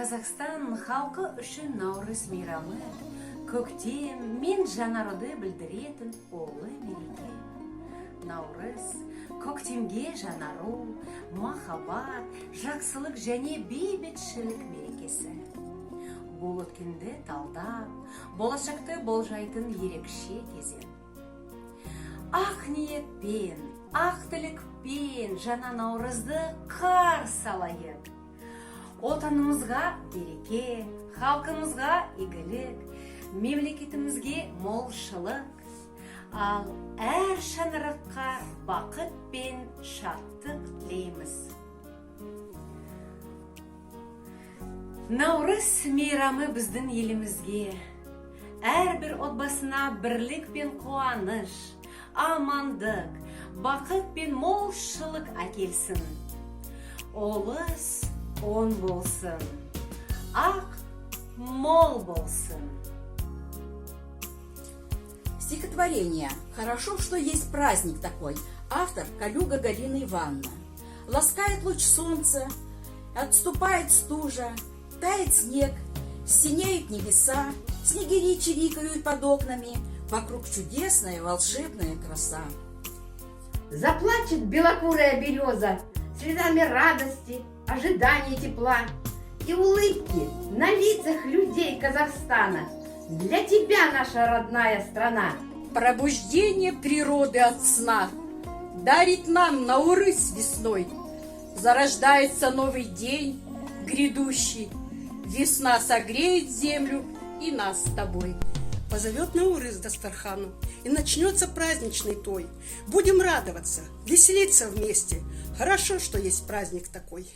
Қазақстан халқы үшін Наурыз мейрамы көктем мен жаңаруды білдіретін ұлы мереке. Наурыз көктемге жаңару, махаббат, жақсылық және бейбітшілік мерекесі. Бұл өткенді талдап, болашақты болжайтын ерекше кезең. Ақ ниетпен, ақ тілекпен жаңа Наурызды қарсы алайық. Отанымызға береке, халқымызға игілік, мемлекетімізге молшылық, ал әр шаңыраққа бақыт пен шаттық тілейміз. Наурыз мейрамы біздің елімізге әрбір отбасына бірлік пен қуаныш, амандық, бақыт пен молшылық әкелсін. Олыс он болсын, ақ мол болсын. Стихотворение. Хорошо, что есть праздник такой. Автор Калюга Галина Ивановна. Ласкает луч солнца, отступает стужа, тает снег, синеют небеса, снегири чирикают под окнами, вокруг чудесная волшебная краса. Заплачет белокурая береза слезами радости, ожидания тепла и улыбки на лицах людей Казахстана. Для тебя, наша родная страна. Пробуждение природы от сна дарит нам Наурыз весной. Зарождается новый день грядущий. Весна согреет землю и нас с тобой. Позовет Наурыз Дастархану, и начнется праздничный той. Будем радоваться, веселиться вместе. Хорошо, что есть праздник такой.